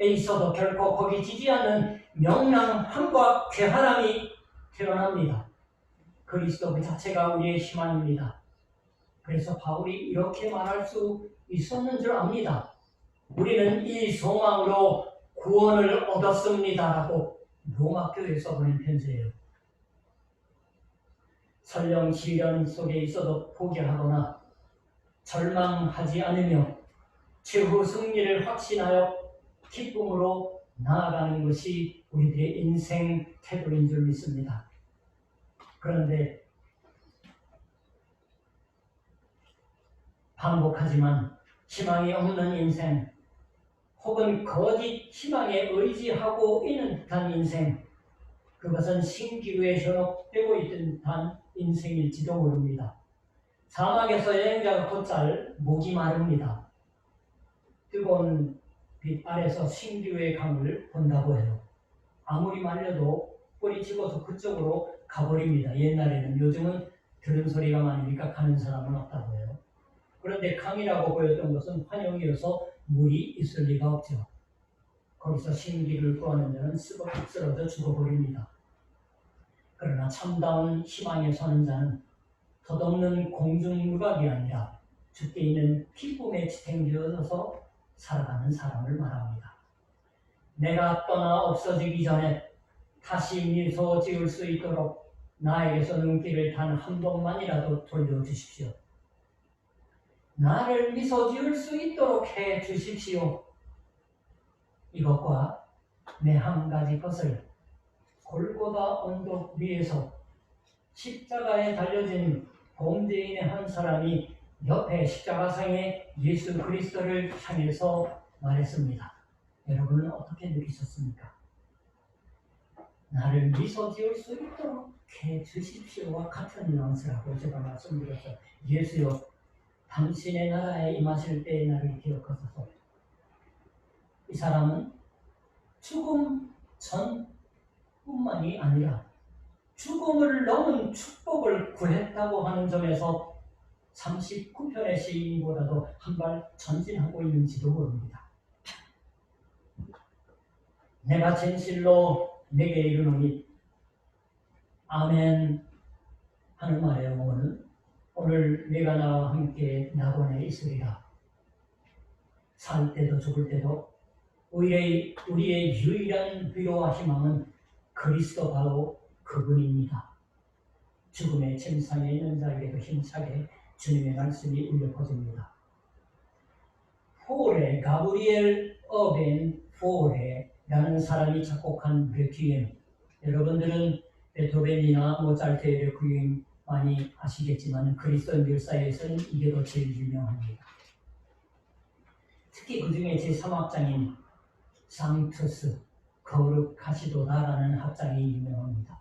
있어도 결코 거기지지 않는 명랑함과 쾌활함이 태어납니다. 그리스도 그 자체가 우리의 희망입니다. 그래서 바울이 이렇게 말할 수 있었는 줄 압니다. 우리는 이 소망으로 구원을 얻었습니다라고 로마교회에서 보낸 편지예요. 설령 시련 속에 있어도 포기하거나 절망하지 않으며 최후 승리를 확신하여 기쁨으로 나아가는 것이 우리들의 인생 태도인 줄 믿습니다. 그런데 반복하지만 희망이 없는 인생, 혹은 거짓 희망에 의지하고 있는 듯한 인생, 그것은 신기루에 현혹되고 있는 듯한 인생일지도 모릅니다. 사막에서 여행자가 곧잘 목이 마릅니다. 뜨거운 빛 아래서 신기루의 강을 본다고 해요. 아무리 말려도 뿌리치고서 그쪽으로 가버립니다. 옛날에는, 요즘은 들은 소리가 많으니까 가는 사람은 없다고 해요. 그런데 강이라고 보였던 것은 환영이어서 물이 있을 리가 없죠. 거기서 신기를 구하는 자는 쓰러져 죽어버립니다. 그러나 참다운 희망에 서는 자는 덧없는 공중무각이 아니라 주께 있는 기쁨에 지탱되어서 살아가는 사람을 말합니다. 내가 떠나 없어지기 전에 다시 미소 지을 수 있도록 나에게서 눈길을 단 한 번만이라도 돌려주십시오. 나를 미소 지을 수 있도록 해 주십시오. 이것과 내 한 가지 것을 골고다 언덕 위에서 십자가에 달려진 범죄인의 한 사람이 옆에 십자가상에 예수 그리스도를 향해서 말했습니다. 여러분은 어떻게 느끼셨습니까? 나를 미소 지을 수 있도록 해 주십시오와 같은 뉘앙스라고 제가 말씀드렸어요. 예수여, 당신의 나라에 임하실 때의 나를 기억하소서. 이 사람은 죽음 전뿐만이 아니라 죽음을 넘은 축복을 구했다고 하는 점에서 39편의 시인보다도 한 발 전진하고 있는지도 모릅니다. 내가 진실로 내게 이르노니 아멘 하는 말의 영어는 오늘 내가 나와 함께 낙원에 있으리라. 살 때도 죽을 때도 우리의 유일한 위로와 희망은 그리스도 바로 그분입니다. 죽음의 침상에 있는 자에게도 힘차게 주님의 말씀이 울려 퍼집니다. 포레, 가브리엘 어벤 포레라는 사람이 작곡한 레퀴엠, 여러분들은 베토벤이나 모차르트의 레퀴엠 많이 아시겠지만 그리스도인들 사이에서는 이게 더 제일 유명합니다. 특히 그 중에 제3악장인 상투스, 거룩하시도다라는 합장이 유명합니다.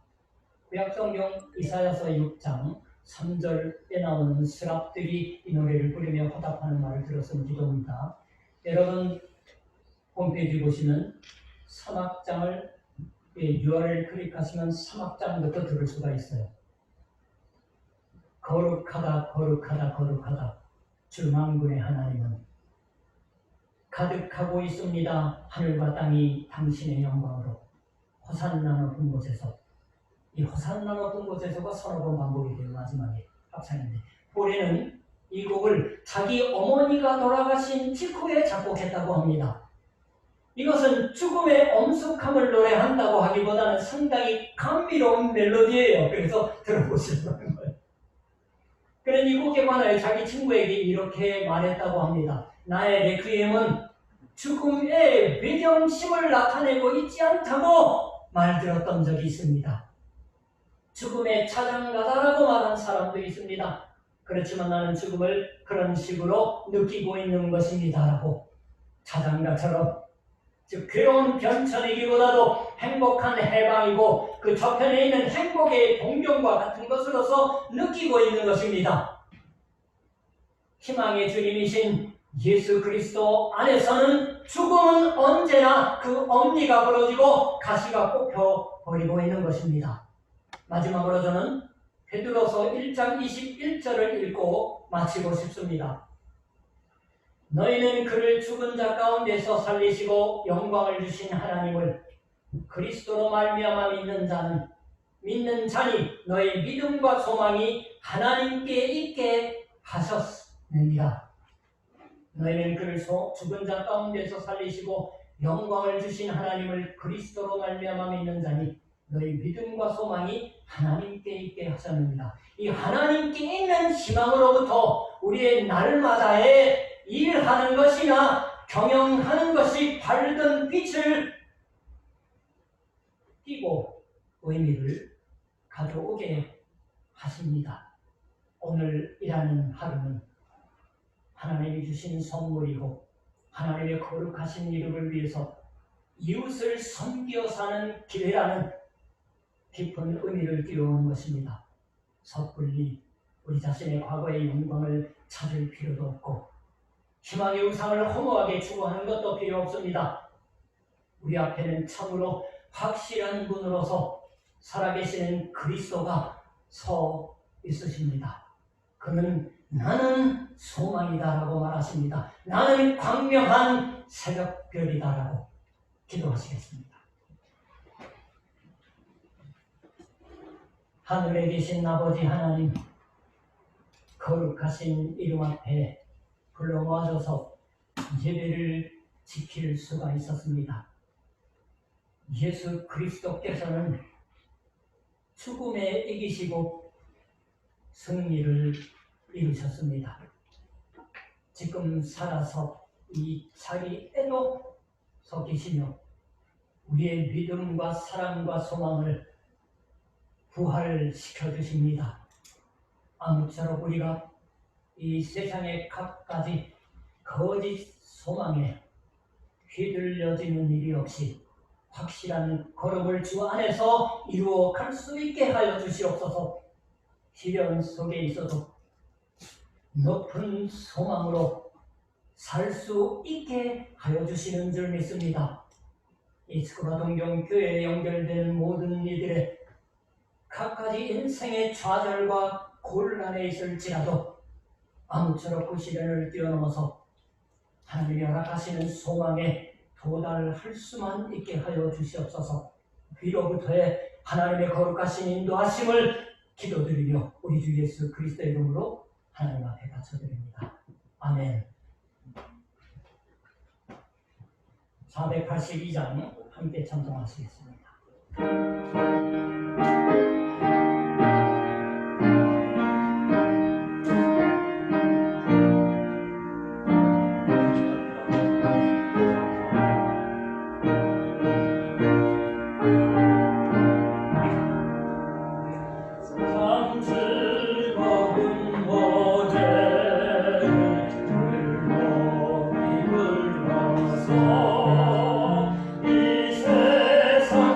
구약성경 이사야서 6장 3절에 나오는 스랍들이 이 노래를 부르며 화답하는 말을 들었으면 기도합니다. 여러분 홈페이지 보시면 3악장을 URL 클릭하시면 3악장부터 들을 수가 있어요. 거룩하다 거룩하다 거룩하다 주 만군의 하나님은 가득하고 있습니다. 하늘과 땅이 당신의 영광으로. 호산나 높은 곳에서, 이 호산나 높은 곳에서가 서너 번 반복이 돼요. 마지막에 합창인데, 포레는 이 곡을 자기 어머니가 돌아가신 직후에 작곡했다고 합니다. 이것은 죽음의 엄숙함을 노래한다고 하기보다는 상당히 감미로운 멜로디예요. 그래서 들어보시라는 거예요. 그런 이 곡에 관하여 자기 친구에게 이렇게 말했다고 합니다. 나의 레퀴엠은 죽음의 위경심을 나타내고 있지 않다고 말들었던 적이 있습니다. 죽음의 차장가다라고 말한 사람도 있습니다. 그렇지만 나는 죽음을 그런 식으로 느끼고 있는 것입니다 라고 차장가처럼 즉 괴로운 변천이기보다도 행복한 해방이고 그 저편에 있는 행복의 동경과 같은 것으로서 느끼고 있는 것입니다. 희망의 주님이신 예수 그리스도 안에서는 죽음은 언제나 그 엄니가 부러지고 가시가 뽑혀버리고 있는 것입니다. 마지막으로 저는 베드로서 1장 21절을 읽고 마치고 싶습니다. 너희는 그를 죽은 자 가운데서 살리시고 영광을 주신 하나님을 그리스도로 말미암아 믿는 자니 너희 믿음과 소망이 하나님께 있게 하셨느니라. 너희는 그를 죽은 자 가운데서 살리시고 영광을 주신 하나님을 그리스도로 말미암아 믿는 자니 너희 믿음과 소망이 하나님께 있게 하셨느니라. 이 하나님께 있는 희망으로부터 우리의 날마다의 일하는 것이나 경영하는 것이 밝은 빛을 띠고 의미를 가져오게 하십니다. 오늘 일하는 하루는 하나님이 주신 선물이고 하나님의 거룩하신 이름을 위해서 이웃을 섬겨 사는 기회라는 깊은 의미를 띄워오는 것입니다. 섣불리 우리 자신의 과거의 영광을 찾을 필요도 없고 희망의 우상을 허무하게 추구하는 것도 필요 없습니다. 우리 앞에는 참으로 확실한 분으로서 살아계시는 그리스도가 서 있으십니다. 그는 나는 소망이다라고 말하십니다. 나는 광명한 새벽별이다라고 기도하시겠습니다. 하늘에 계신 아버지 하나님, 거룩하신 이름 앞에 불러 모아줘서 예배를 지킬 수가 있었습니다. 예수 그리스도께서는 죽음에 이기시고 승리를 이루셨습니다. 지금 살아서 이 자리에도 서 계시며 우리의 믿음과 사랑과 소망을 부활시켜 주십니다. 아무쪼록 우리가 이 세상의 갖가지 거짓 소망에 휘둘려지는 일이 없이 확실한 걸음을 주 안에서 이루어 갈 수 있게 하여 주시옵소서. 시련 속에 있어도 높은 소망으로 살 수 있게 하여 주시는 줄 믿습니다. 이 스쿠바 동경교회에 연결되는 모든 이들의 각가지 인생의 좌절과 곤란에 있을지라도 아무쪼록 그 시련을 뛰어넘어서 하나님이 허락하시는 소망에 도달할 수만 있게 하여 주시옵소서. 위로부터의 하나님의 거룩하신 인도하심을 기도드리며 우리 주 예수 그리스도의 이름으로 하나님 앞에 바쳐드립니다. 아멘. 482장 함께 찬송하시겠습니다. 이 세상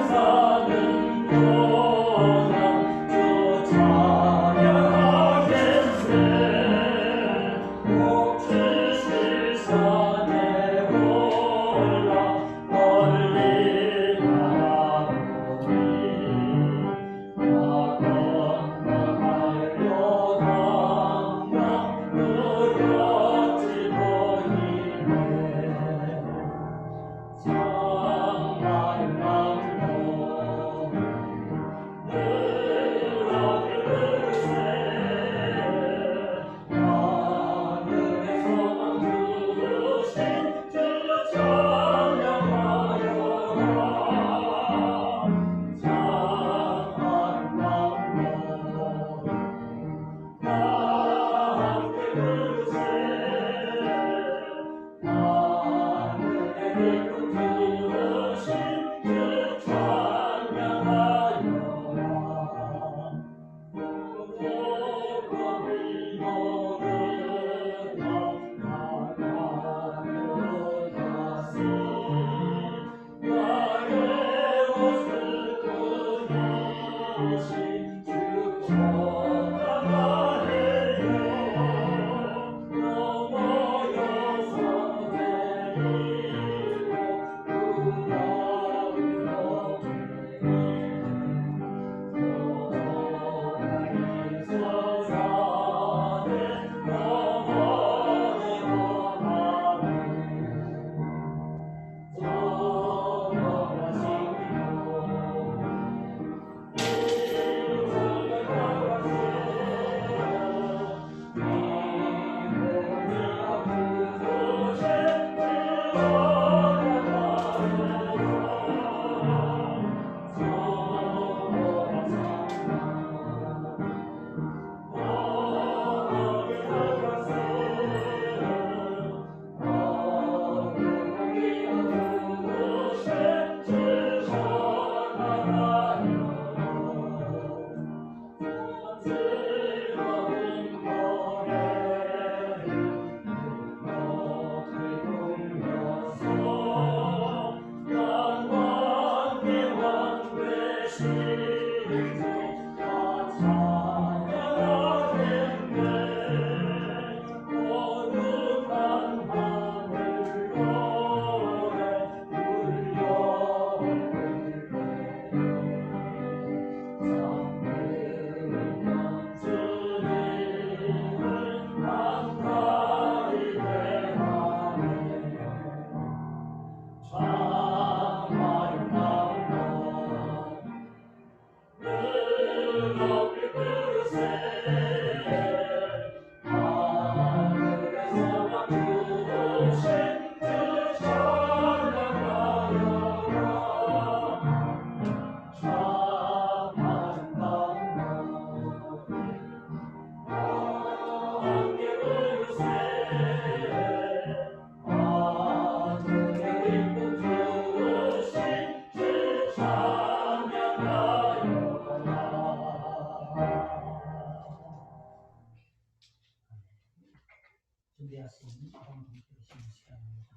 준비하신 방송 들으시는 시간입니다.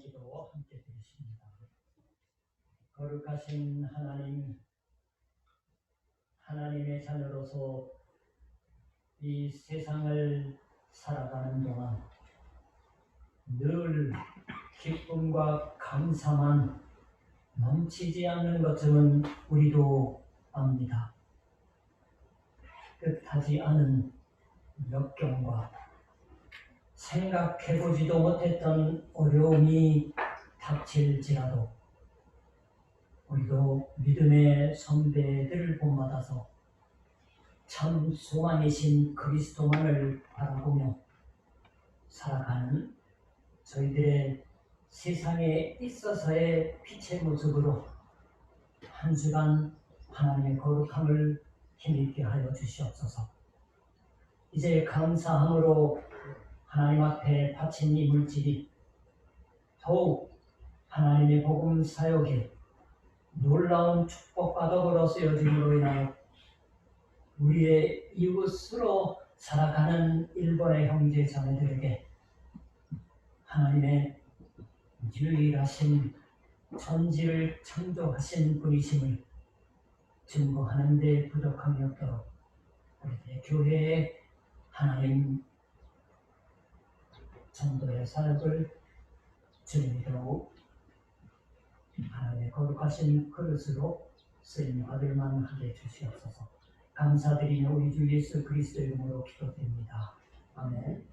기도 함께 드리십니다. 거룩하신 하나님, 하나님의 자녀로서 이 세상을 살아가는 동안 늘 기쁨과 감사만 넘치지 않는 것쯤은 우리도 압니다. 뜻하지 않은 역경과 생각해보지도 못했던 어려움이 닥칠지라도 우리도 믿음의 선배들을 본받아서 참 소망이신 그리스도만을 바라보며 살아가는 저희들의 세상에 있어서의 빛의 모습으로 한 주간 하나님의 거룩함을 힘있게 하여 주시옵소서. 이제 감사함으로 하나님 앞에 바친 이 물질이 더욱 하나님의 복음 사역에 놀라운 축복과 더불어 쓰여짐으로 인하여 우리의 이웃으로 살아가는 일본의 형제 자매들에게 하나님의 유일하신 천지를 창조하신 분이심을 증거하는 데 부족함이 없도록 우리의 교회에 하나님 전도의 사역을 주님으로 하나님의 거룩하신 그릇으로 쓰임 받을 만하게 주시옵소서. 감사드리며 우리 주 예수 그리스도의 이름으로 기도드립니다. 아멘.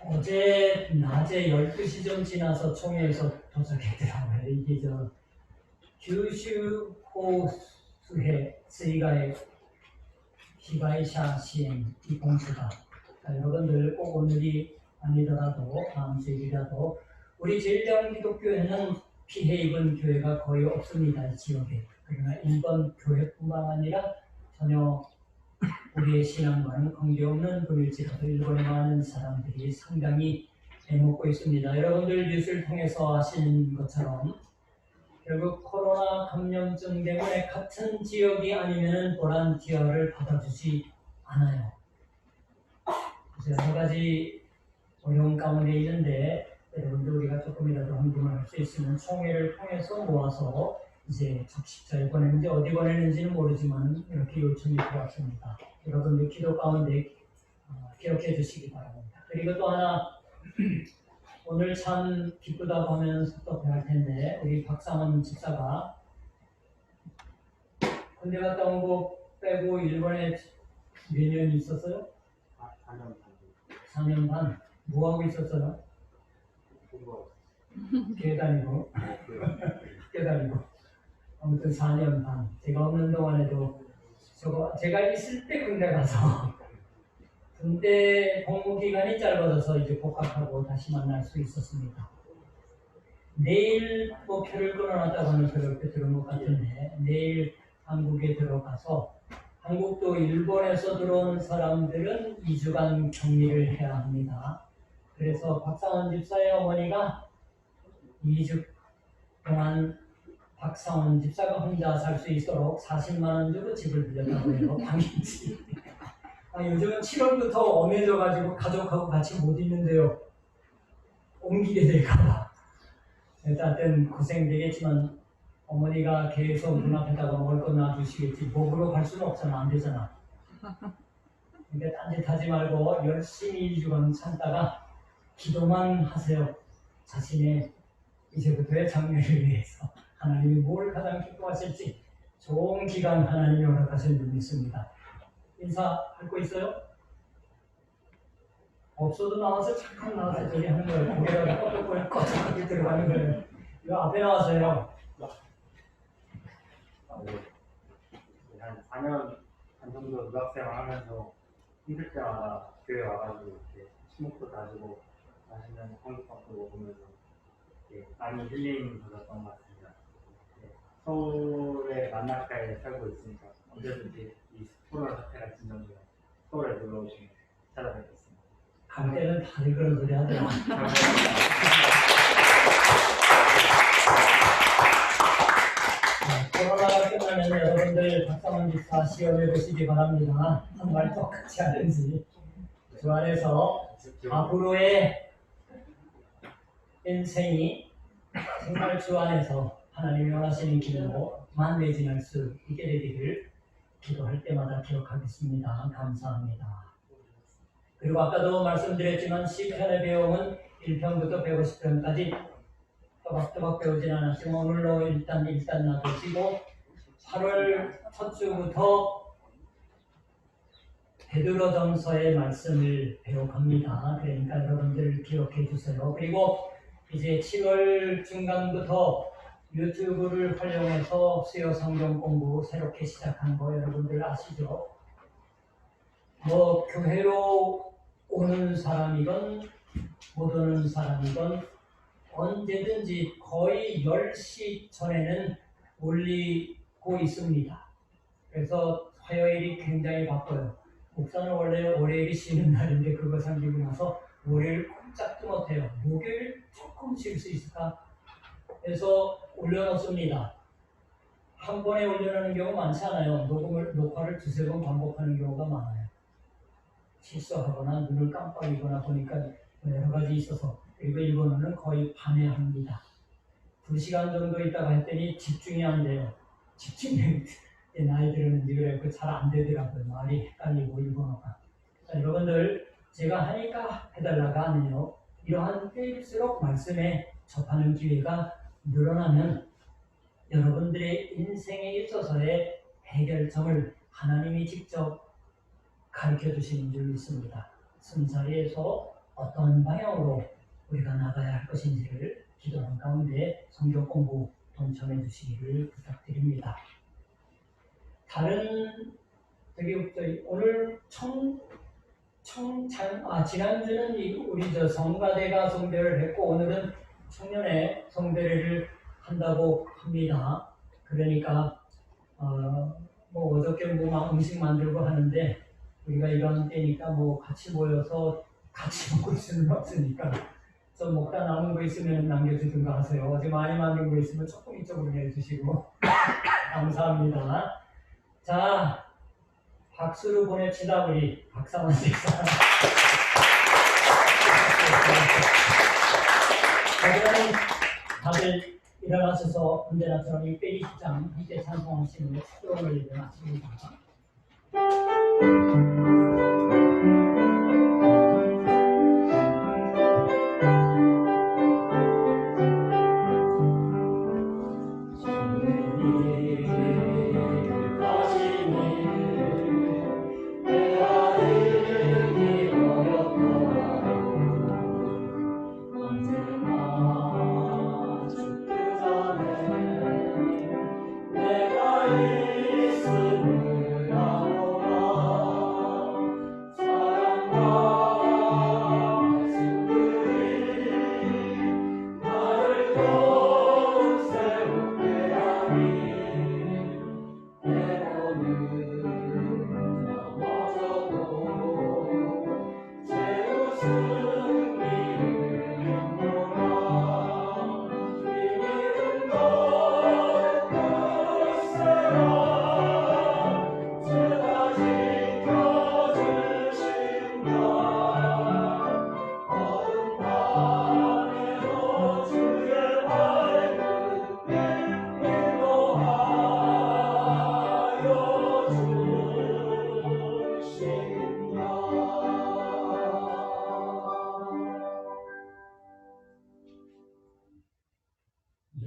어제 낮에 12시 지나서 총회에서 도착했더라고요. 이게 규슈 호수해 스이가의 디바이샤 시행 이 봉투가 여러분들 꼭 오늘이 아니더라도 다음 주일이라도 우리 제일대왕 기독교회는 피해 입은 교회가 거의 없습니다. 이 지역에. 그러나 일본 교회뿐만 아니라 전혀 우리의 신앙과는 관계없는 분일지라도 일본에 많은 사람들이 상당히 애먹고 있습니다. 여러분들 뉴스를 통해서 아시는 것처럼 결국 코로나 감염증 때문에 같은 지역이 아니면 보란티아를 받아주지 않아요. 그래서 여러 가지 어려운 가운데 있는데 여러분들 우리가 조금이라도 헌금을 할 수 있으면 총회를 통해서 모아서 이제 적십자에 보내는지 어디 보내는지는 모르지만 이렇게 요청이 들어왔습니다. 여러분들 기도 가운데 기억해 주시기 바랍니다. 그리고 또 하나 오늘 참 기쁘다고 하면서 또 배울 텐데 우리 박상원 집사가 군대 갔다 온 거 빼고 일본에 몇 년 있었어요? 4년 반. 뭐 하고 있었어요? 교회 다니고 아무튼 4년 반. 제가 없는 동안에도 제가 있을 때 군대 가서 군대 복무 기간이 짧아져서 이제 복학하고 다시 만날 수 있었습니다. 내일 표를 끊어놨다고 하는 그렇게 들은 것 같은데 내일 한국에 들어가서 한국도 일본에서 들어온 사람들은 2주간 격리를 해야 합니다. 그래서 박상원 집사의 어머니가 2주 동안 박상원 집사가 혼자 살 수 있도록 40만 원 주고 집을 빌렸다고 해요. 방인집. 요즘은 7월부터 엄해져가지고 가족하고 같이 못 있는데요. 옮기게 될까봐. 일단 고생되겠지만 어머니가 계속 문 앞에다가 먹을 거 놔주시겠지. 목으로 갈 수는 없잖아. 안 되잖아. 그러니까 딴짓하지 말고 열심히 2주간 참다가 기도만 하세요. 자신의 이제부터의 장래를 위해서 하나님이 뭘 가장 기뻐하실지 좋은 기간 하나님이 허락하실 줄 믿습니다. 인사할 거 있어요? 없어도 나와서 잠깐 나와서 저기 하는 거예요. 고개가 꺼덕꺼덕 들어가는 거예요. 이 앞에 나와서요. 한 4년 반 정도 유학생활 하면서 힘들 때마다 교회 와가지고 이렇게 친목도 다지고 맛있는 한국밥도 먹으면서 많이 힐링 받았던 것 같습니다. 서울에 만나까에 살고 있으니까 언제든지 이 코로나 사태가 진정되면 서울에 놀러 오시면 찾아뵙겠습니다. 갈 때는 다들 그런 소리 하더라. 코로나가 끝나면 여러분들 박상원 집사 시험해 보시기 바랍니다. 한 말 똑같이 하는지. 주 안에서 앞으로의 인생이 정말 주 안에서 하나님이 원하시는 길로 만매진할 수 있게 되기를 기도할 때마다 기억하겠습니다. 감사합니다. 그리고 아까도 말씀드렸지만 시편의 배움은 1편부터 150편까지 또박또박 배우진 않았지만 오늘로 일단 놔두시고 8월 첫 주부터 베드로전서의 말씀을 배워갑니다. 그러니까 여러분들 기억해 주세요. 그리고 이제 7월 중간부터 유튜브를 활용해서 수요 성경 공부 새롭게 시작한 거 여러분들 아시죠? 교회로 오는 사람이건 못 오는 사람이건 언제든지 거의 10시 전에는 올리고 있습니다. 그래서 화요일이 굉장히 바빠요. 목사는 원래 월요일이 쉬는 날인데 그거 생기고 나서 월요일 꼼짝도 못해요. 목요일 조금 쉴 수 있을까? 그래서 올려놓습니다. 한 번에 올려놓는 경우가 많지 않아요. 녹화를 두세 번 반복하는 경우가 많아요. 실수하거나 눈을 깜빡이거나 보니까 여러 가지 있어서. 그리고 일본어는 거의 밤에 합니다. 2시간 정도 있다가 했더니 집중이 안 돼요. 집중이 나이 들었는지 그래서 잘 안 되더라고요. 말이 헷갈리고 일본어가. 자, 여러분들 제가 하니까 해달라가 아니에요. 이러한 때일수록 말씀에 접하는 기회가 늘어나면 여러분들의 인생에 있어서의 해결점을 하나님이 직접 가르쳐 주시는 줄 믿습니다. 순자리에서 어떤 방향으로 우리가 나가야 할 것인지를 기도하는 가운데 성경 공부 동참해 주시기를 부탁드립니다. 다른 저기 오늘 지난주는 우리 저 성가대가 성대를 했고 오늘은 청년회 성대를 한다고 합니다. 그러니까 뭐 어저께 뭐 음식 만들고 하는데 우리가 이런 때니까 뭐 같이 모여서 같이 먹을 수는 없으니까 좀 먹다 남은 거 있으면 남겨주든가 하세요. 어제 많이 만든 거 있으면 조금 이쪽으로 내주시고 감사합니다. 자, 박수로 보냅시다. 우리 박사만 집사. 자, 그러면 다들 일어나셔서 언제나처럼 이 빼기 10장 이때 찬송하시는 거 축도를 일어나십니다.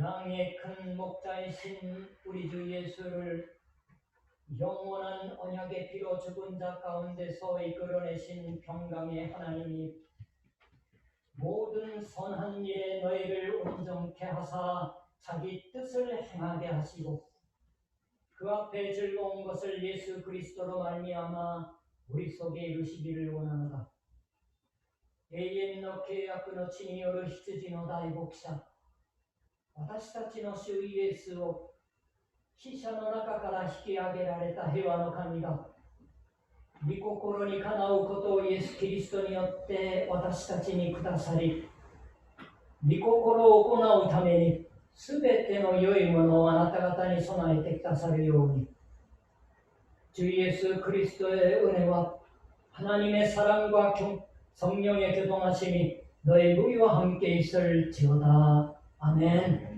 양의 큰 목자이신 우리 주 예수를 영원한 언약의 피로 죽은 자 가운데서 이끌어내신 평강의 하나님이 모든 선한 일에 너희를 온전케 하사 자기 뜻을 행하게 하시고 그 앞에 즐거운 것을 예수 그리스도로 말미암아 우리 속에 이루시기를 원하노라.永遠の契約の地による羊の大牧者私たちの主イエスを死者の中から引き上げられた平和の神が御心にかなうことをイエス・キリストによって私たちにくださり御心を行うためにすべての良いものをあなた方に備えてくださるように주 예수 그리스도의 은혜와 하나님의 사랑과 성령의 교통하심이 너희 우리와 함께 있을지어다. 아멘.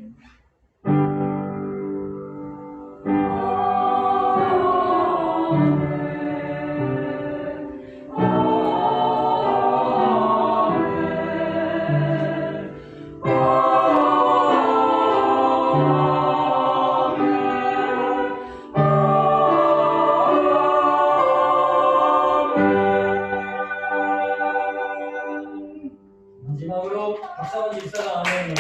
마지막으로 박사원 집사가 아멘.